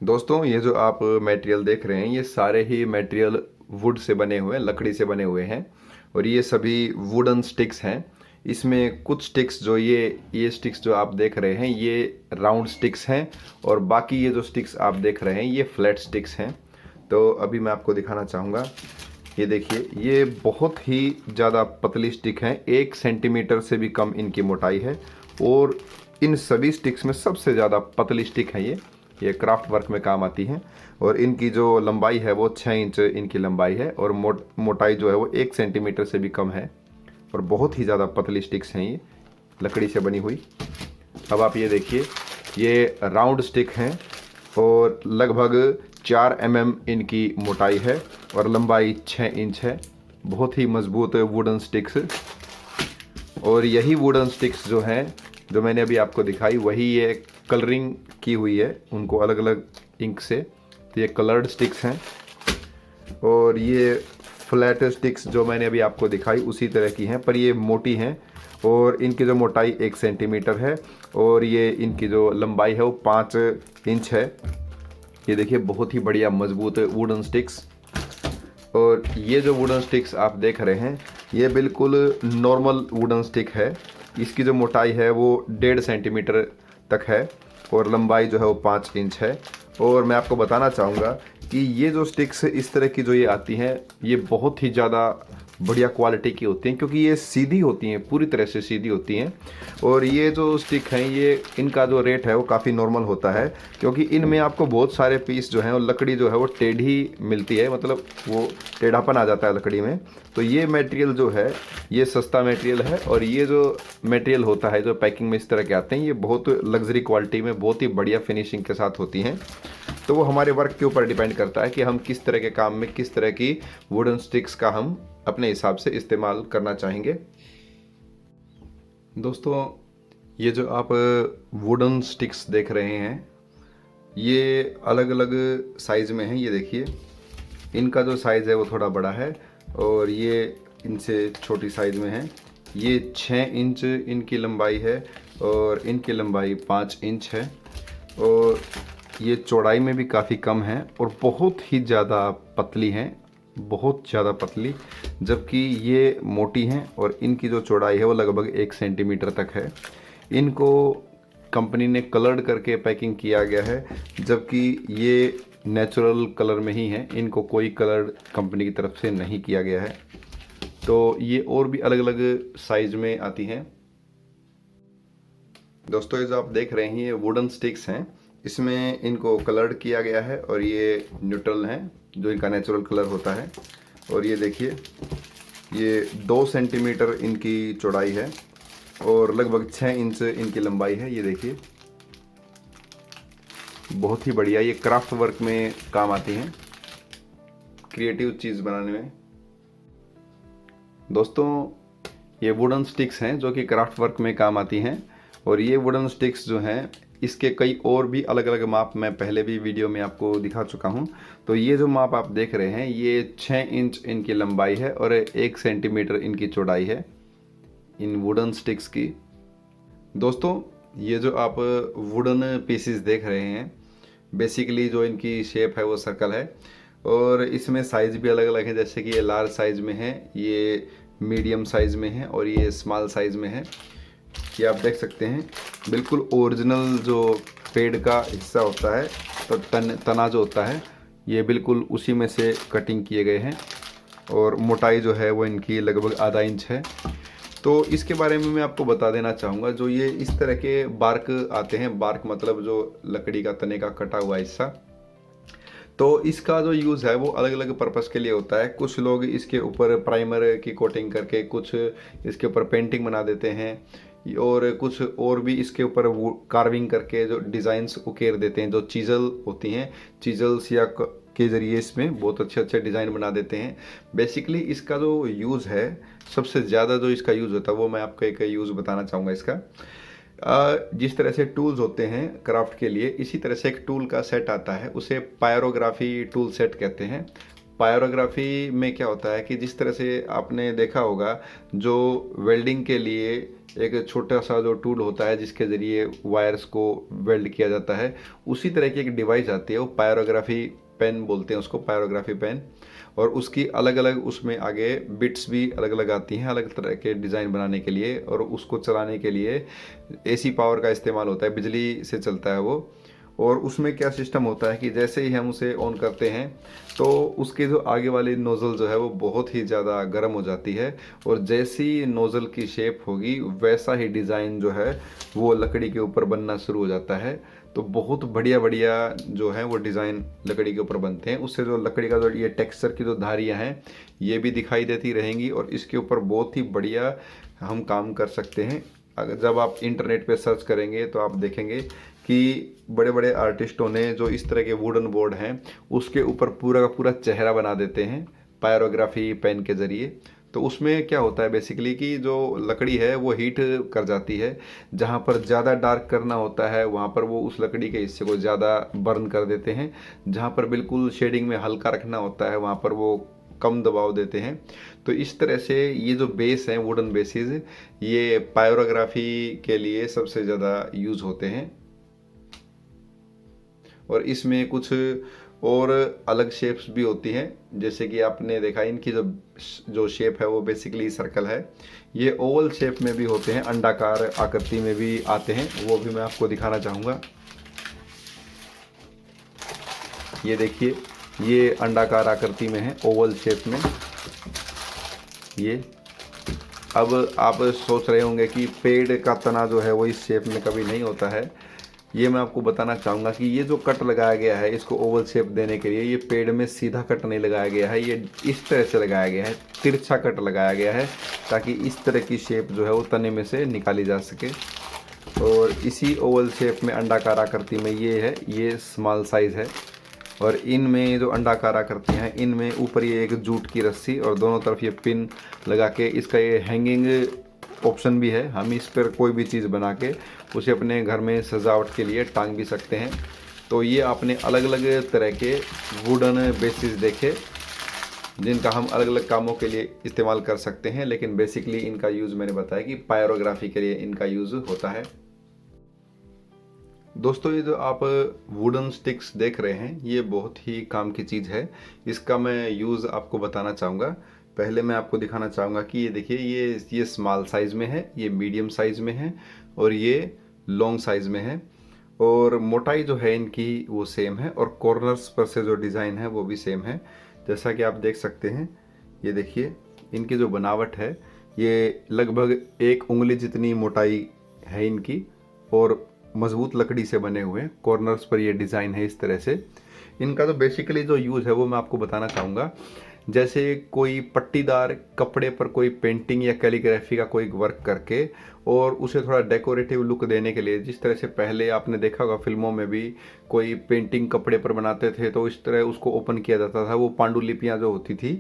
दोस्तों ये जो आप मटेरियल देख रहे हैं ये सारे ही मटेरियल वुड से बने हुए हैं, लकड़ी से बने हुए हैं और ये सभी वुडन स्टिक्स हैं। इसमें कुछ स्टिक्स जो ये स्टिक्स जो आप देख रहे हैं ये राउंड स्टिक्स हैं और बाकी ये जो स्टिक्स आप देख रहे हैं ये फ्लैट स्टिक्स हैं। तो अभी मैं आपको दिखाना चाहूँगा। ये देखिए, ये बहुत ही ज़्यादा पतली स्टिक हैं, 1 सेंटीमीटर से भी कम इनकी मोटाई है और इन सभी स्टिक्स में सबसे ज़्यादा पतली स्टिक है ये क्राफ्ट वर्क में काम आती हैं और इनकी जो लंबाई है वो 6 इंच इनकी लंबाई है और मोटाई जो है वो 1 सेंटीमीटर से भी कम है और बहुत ही ज़्यादा पतली स्टिक्स हैं ये लकड़ी से बनी हुई। अब आप ये देखिए, ये राउंड स्टिक हैं और लगभग 4 इनकी मोटाई है और लंबाई 6 इंच है। बहुत ही मजबूत वुडन स्टिक्स। और यही वुडन स्टिक्स जो हैं जो मैंने अभी आपको दिखाई वही ये कलरिंग की हुई है उनको अलग अलग इंक से। तो ये कलर्ड स्टिक्स हैं और ये फ्लैट स्टिक्स जो मैंने अभी आपको दिखाई उसी तरह की हैं पर ये मोटी हैं और इनकी जो मोटाई 1 सेंटीमीटर है और ये इनकी जो लंबाई है वो 5 इंच है। ये देखिए, बहुत ही बढ़िया मजबूत वुडन स्टिक्स। और ये जो वुडन स्टिक्स आप देख रहे हैं ये बिल्कुल नॉर्मल वुडन स्टिक है। इसकी जो मोटाई है वो 1.5 सेंटीमीटर तक है और लंबाई जो है वो 5 इंच है। और मैं आपको बताना चाहूँगा कि ये जो स्टिक्स इस तरह की जो ये आती हैं ये बहुत ही ज़्यादा बढ़िया क्वालिटी की होती हैं क्योंकि ये सीधी होती हैं, पूरी तरह से सीधी होती हैं। और ये जो स्टिक हैं ये इनका जो रेट है वो काफ़ी नॉर्मल होता है क्योंकि इनमें आपको बहुत सारे पीस जो हैं और लकड़ी जो है वो टेढ़ी मिलती है, मतलब वो टेढ़ापन आ जाता है लकड़ी में। तो ये मटेरियल जो है ये सस्ता मटेरियल है और ये जो मटेरियल होता है जो पैकिंग में इस तरह के आते हैं ये बहुत लग्जरी क्वालिटी में बहुत ही बढ़िया फिनिशिंग के साथ होती हैं। तो वो हमारे वर्क के ऊपर डिपेंड करता है कि हम किस तरह के काम में किस तरह की वुडन स्टिक्स का हम अपने हिसाब से इस्तेमाल करना चाहेंगे। दोस्तों ये जो आप वुडन स्टिक्स देख रहे हैं ये अलग अलग साइज़ में हैं। ये देखिए, इनका जो साइज़ है वो थोड़ा बड़ा है और ये इनसे छोटी साइज़ में है। ये 6 इंच इनकी लंबाई है और इनकी लंबाई 5 इंच है और ये चौड़ाई में भी काफ़ी कम है और बहुत ही ज़्यादा पतली हैं, बहुत ज़्यादा पतली, जबकि ये मोटी हैं और इनकी जो चौड़ाई है वो लगभग 1 सेंटीमीटर तक है। इनको कंपनी ने कलर्ड करके पैकिंग किया गया है जबकि ये नेचुरल कलर में ही हैं, इनको कोई कलर कंपनी की तरफ से नहीं किया गया है। तो ये और भी अलग अलग साइज में आती हैं। दोस्तों ये जो आप देख रहे हैं ये वुडन स्टिक्स हैं, इसमें इनको कलर्ड किया गया है और ये न्यूट्रल हैं जो इनका नेचुरल कलर होता है। और ये देखिए, ये 2 सेंटीमीटर इनकी चौड़ाई है और लगभग 6 इंच इनकी लंबाई है। ये देखिए, बहुत ही बढ़िया, ये क्राफ्ट वर्क में काम आती हैं, क्रिएटिव चीज़ बनाने में। दोस्तों ये वुडन स्टिक्स हैं जो कि क्राफ्ट वर्क में काम आती हैं और ये वुडन स्टिक्स जो हैं इसके कई और भी अलग अलग माप मैं पहले भी वीडियो में आपको दिखा चुका हूं। तो ये जो माप आप देख रहे हैं ये 6 इंच इनकी लंबाई है और 1 सेंटीमीटर इनकी चौड़ाई है इन वुडन स्टिक्स की। दोस्तों ये जो आप वुडन पीसेस देख रहे हैं बेसिकली जो इनकी शेप है वो सर्कल है और इसमें साइज़ भी अलग अलग है, जैसे कि ये लार्ज साइज़ में है, ये मीडियम साइज़ में है और ये स्मॉल साइज़ में है। ये आप देख सकते हैं बिल्कुल ओरिजिनल जो पेड़ का हिस्सा होता है तो तना जो होता है ये बिल्कुल उसी में से कटिंग किए गए हैं और मोटाई जो है वो इनकी लगभग आधा इंच है। तो इसके बारे में मैं आपको बता देना चाहूँगा, जो ये इस तरह के बार्क आते हैं, बार्क मतलब जो लकड़ी का तने का कटा हुआ हिस्सा, तो इसका जो यूज़ है वो अलग अलग पर्पस के लिए होता है। कुछ लोग इसके ऊपर प्राइमर की कोटिंग करके कुछ इसके ऊपर पेंटिंग बना देते हैं और कुछ और भी इसके ऊपर वो कार्विंग करके जो डिज़ाइंस उकेर देते हैं, जो चीज़ल होती हैं, चीज़ल्स या के ज़रिए इसमें बहुत अच्छे अच्छे डिज़ाइन बना देते हैं। बेसिकली इसका जो यूज़ है, सबसे ज़्यादा जो इसका यूज़ होता है वो मैं आपको एक यूज़ बताना चाहूँगा इसका। जिस तरह से टूल्स होते हैं क्राफ्ट के लिए, इसी तरह से एक टूल का सेट आता है, उसे पायरोग्राफी टूल सेट कहते हैं। पायरोग्राफी में क्या होता है कि जिस तरह से आपने देखा होगा, जो वेल्डिंग के लिए एक छोटा सा जो टूल होता है जिसके ज़रिए वायर्स को वेल्ड किया जाता है, उसी तरह की एक डिवाइस आती है, वो पायरोग्राफी पेन बोलते हैं उसको, पायरोग्राफी पेन। और उसकी अलग अलग उसमें आगे बिट्स भी अलग अलग आती हैं अलग तरह के डिज़ाइन बनाने के लिए, और उसको चलाने के लिए एसी पावर का इस्तेमाल होता है, बिजली से चलता है वो। और उसमें क्या सिस्टम होता है कि जैसे ही हम उसे ऑन करते हैं तो उसके जो आगे वाली नोज़ल जो है वो बहुत ही ज़्यादा गर्म हो जाती है, और जैसी नोज़ल की शेप होगी वैसा ही डिज़ाइन जो है वो लकड़ी के ऊपर बनना शुरू हो जाता है। तो बहुत बढ़िया बढ़िया जो है वो डिज़ाइन लकड़ी के ऊपर बनते हैं। उससे जो लकड़ी का जो ये टेक्सचर की जो धारियाँ हैं ये भी दिखाई देती रहेंगी, और इसके ऊपर बहुत ही बढ़िया हम काम कर सकते हैं। अगर जब आप इंटरनेट पे सर्च करेंगे तो आप देखेंगे कि बड़े बड़े आर्टिस्टों ने जो इस तरह के वुडन बोर्ड हैं उसके ऊपर पूरा का पूरा चेहरा बना देते हैं पायरोग्राफी पेन के ज़रिए। तो उसमें क्या होता है बेसिकली कि जो लकड़ी है वो हीट कर जाती है, जहाँ पर ज़्यादा डार्क करना होता है वहाँ पर वो उस लकड़ी के हिस्से को ज़्यादा बर्न कर देते हैं, जहाँ पर बिल्कुल शेडिंग में हल्का रखना होता है वहाँ पर वो कम दबाव देते हैं। तो इस तरह से ये जो बेस हैं वुडन बेसिस, ये पायरोग्राफी के लिए सबसे ज़्यादा यूज़ होते हैं। और इसमें कुछ और अलग शेप्स भी होती हैं, जैसे कि आपने देखा इनकी जो शेप है वो बेसिकली सर्कल है। ये ओवल शेप में भी होते हैं, अंडाकार आकृति में भी आते हैं, वो भी मैं आपको दिखाना चाहूँगा। ये देखिए, ये अंडाकार आकृति में है, ओवल शेप में ये। अब आप सोच रहे होंगे कि पेड़ का तना जो है वो इस शेप में कभी नहीं होता है। ये मैं आपको बताना चाहूँगा कि ये जो कट लगाया गया है इसको ओवल शेप देने के लिए, ये पेड़ में सीधा कट नहीं लगाया गया है, ये इस तरह से लगाया गया है, तिरछा कट लगाया गया है, ताकि इस तरह की शेप जो है वो तने में से निकाली जा सके। और इसी ओवल शेप में अंडाकार आकृति में ये है, ये स्मॉल साइज़ है। और इनमें जो अंडाकार आकृतियाँ हैं इनमें ऊपर ये एक जूट की रस्सी और दोनों तरफ ये पिन लगा के इसका ये हैंगिंग ऑप्शन भी है। हम इस पर कोई भी चीज़ बना के उसे अपने घर में सजावट के लिए टांग भी सकते हैं। तो ये आपने अलग अलग तरह के वुडन बेसिस देखे जिनका हम अलग अलग कामों के लिए इस्तेमाल कर सकते हैं, लेकिन बेसिकली इनका यूज़ मैंने बताया कि पायरोग्राफी के लिए इनका यूज़ होता है। दोस्तों, ये जो आप वुडन स्टिक्स देख रहे हैं ये बहुत ही काम की चीज़ है। इसका मैं यूज़ आपको बताना चाहूँगा। पहले मैं आपको दिखाना चाहूँगा कि ये देखिए, ये स्मॉल साइज़ में है, ये मीडियम साइज़ में है और ये लॉन्ग साइज़ में है। और मोटाई जो है इनकी वो सेम है, और कॉर्नर्स पर से जो डिज़ाइन है वो भी सेम है। जैसा कि आप देख सकते हैं, ये देखिए इनकी जो बनावट है ये लगभग 1 उंगली जितनी मोटाई है इनकी, और मजबूत लकड़ी से बने हुए हैं। कॉर्नर्स पर ये डिज़ाइन है इस तरह से। इनका तो बेसिकली जो यूज़ है वो मैं आपको बताना चाहूँगा। जैसे कोई पट्टीदार कपड़े पर कोई पेंटिंग या कैलीग्राफी का कोई वर्क करके और उसे थोड़ा डेकोरेटिव लुक देने के लिए, जिस तरह से पहले आपने देखा होगा फिल्मों में भी कोई पेंटिंग कपड़े पर बनाते थे तो इस तरह उसको ओपन किया जाता था, वो पांडुलिपियाँ जो होती थी,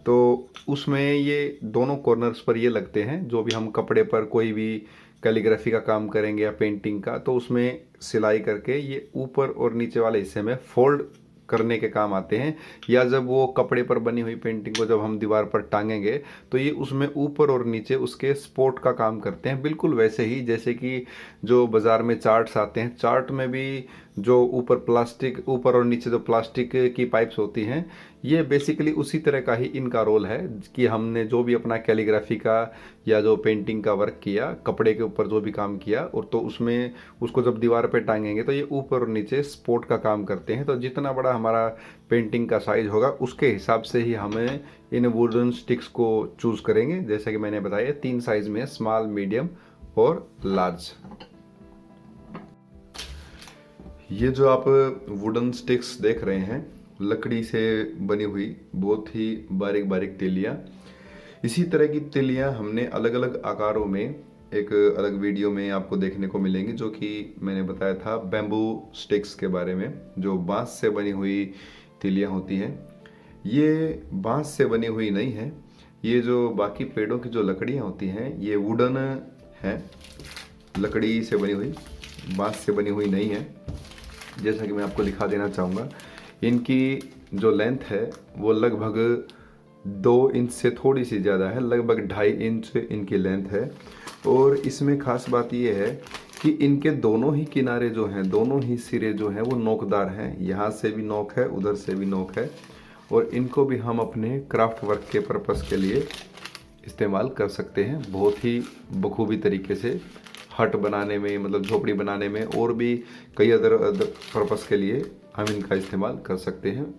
तो उसमें ये दोनों कॉर्नर्स पर ये लगते हैं। जो भी हम कपड़े पर कोई भी कैलीग्राफी का काम करेंगे या पेंटिंग का, तो उसमें सिलाई करके ये ऊपर और नीचे वाले हिस्से में फोल्ड करने के काम आते हैं। या जब वो कपड़े पर बनी हुई पेंटिंग को जब हम दीवार पर टांगेंगे तो ये उसमें ऊपर और नीचे उसके सपोर्ट का काम करते हैं। बिल्कुल वैसे ही जैसे कि जो बाज़ार में चार्ट्स आते हैं, चार्ट में भी जो ऊपर और नीचे जो प्लास्टिक की पाइप्स होती हैं, ये बेसिकली उसी तरह का ही इनका रोल है कि हमने जो भी अपना कैलीग्राफी का या जो पेंटिंग का वर्क किया, कपड़े के ऊपर जो भी काम किया, और तो उसमें उसको जब दीवार पे टांगेंगे तो ये ऊपर और नीचे सपोर्ट का काम करते हैं। तो जितना बड़ा हमारा पेंटिंग का साइज होगा उसके हिसाब से ही हमें इन वुडन स्टिक्स को चूज़ करेंगे। जैसा कि मैंने बताया 3 साइज में, स्मॉल, मीडियम और लार्ज। ये जो आप वुडन स्टिक्स देख रहे हैं, लकड़ी से बनी हुई बहुत ही बारीक बारीक तिलियाँ। इसी तरह की तिलियाँ हमने अलग अलग आकारों में एक अलग वीडियो में आपको देखने को मिलेंगी, जो कि मैंने बताया था बैम्बू स्टिक्स के बारे में, जो बांस से बनी हुई तिलियाँ होती हैं। ये बांस से बनी हुई नहीं है, ये जो बाकी पेड़ों की जो लकड़ियाँ होती हैं ये वुडन है, लकड़ी से बनी हुई, बांस से बनी हुई नहीं है। जैसा कि मैं आपको दिखा देना चाहूँगा, इनकी जो लेंथ है वो लगभग 2 इंच से थोड़ी सी ज़्यादा है, लगभग 2.5 इंच इनकी लेंथ है। और इसमें ख़ास बात ये है कि इनके दोनों ही किनारे जो हैं, दोनों ही सिरे जो हैं वो नोकदार हैं। यहाँ से भी नोक है, उधर से भी नोक है। और इनको भी हम अपने क्राफ्ट वर्क के पर्पज़ के लिए इस्तेमाल कर सकते हैं बहुत ही बखूबी तरीके से। हट बनाने में, मतलब झोपड़ी बनाने में, और भी कई अदर पर्पज़ के लिए हम इनका इस्तेमाल कर सकते हैं।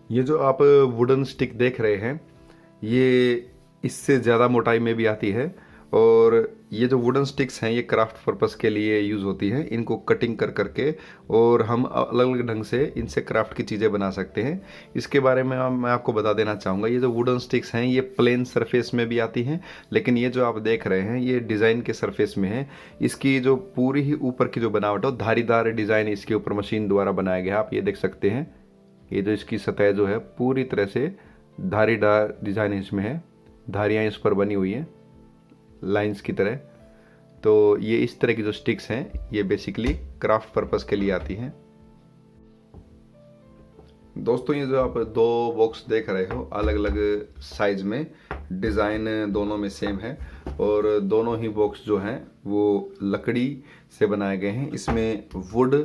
ये जो आप वुडन स्टिक देख रहे हैं ये इससे ज़्यादा मोटाई में भी आती है। और ये जो वुडन स्टिक्स हैं ये क्राफ्ट पर्पज़ के लिए यूज़ होती हैं। इनको कटिंग कर करके और हम अलग अलग ढंग से इनसे क्राफ्ट की चीज़ें बना सकते हैं। इसके बारे में मैं आपको बता देना चाहूँगा, ये जो वुडन स्टिक्स हैं ये प्लेन सरफेस में भी आती हैं, लेकिन ये जो आप देख रहे हैं ये डिज़ाइन के सरफेस में है। इसकी जो पूरी ही ऊपर की जो बनावट है, धारीदार डिज़ाइन इसके ऊपर मशीन द्वारा बनाया गया है। आप ये देख सकते हैं, ये जो इसकी सतह जो है पूरी तरह से धारीदार डिज़ाइन इसमें है, धारियाँ इस पर बनी हुई हैं लाइंस की तरह। तो ये इस तरह की जो स्टिक्स हैं ये बेसिकली क्राफ्ट पर्पस के लिए आती हैं। दोस्तों ये जो आप 2 बॉक्स देख रहे हो अलग अलग साइज में, डिज़ाइन दोनों में सेम है और दोनों ही बॉक्स जो हैं वो लकड़ी से बनाए गए हैं। इसमें वुड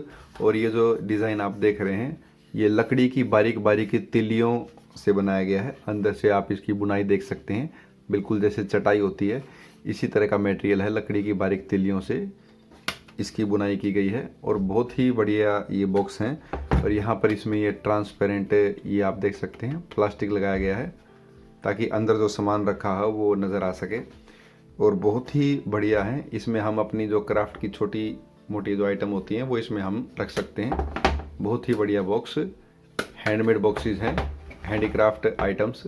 और ये जो डिज़ाइन आप देख रहे हैं ये लकड़ी की बारीक बारीक तिल्लियों से बनाया गया है। अंदर से आप इसकी बुनाई देख सकते हैं, बिल्कुल जैसे चटाई होती है इसी तरह का मटेरियल है। लकड़ी की बारीक तिल्लियों से इसकी बुनाई की गई है और बहुत ही बढ़िया ये बॉक्स हैं। और यहाँ पर इसमें ये ट्रांसपेरेंट, ये आप देख सकते हैं, प्लास्टिक लगाया गया है ताकि अंदर जो सामान रखा है वो नज़र आ सके। और बहुत ही बढ़िया है। इसमें हम अपनी जो क्राफ्ट की छोटी मोटी जो आइटम होती हैं वो इसमें हम रख सकते हैं। बहुत ही बढ़िया बॉक्स, हैंडमेड बॉक्सेस हैं, हैंडीक्राफ्ट आइटम्स।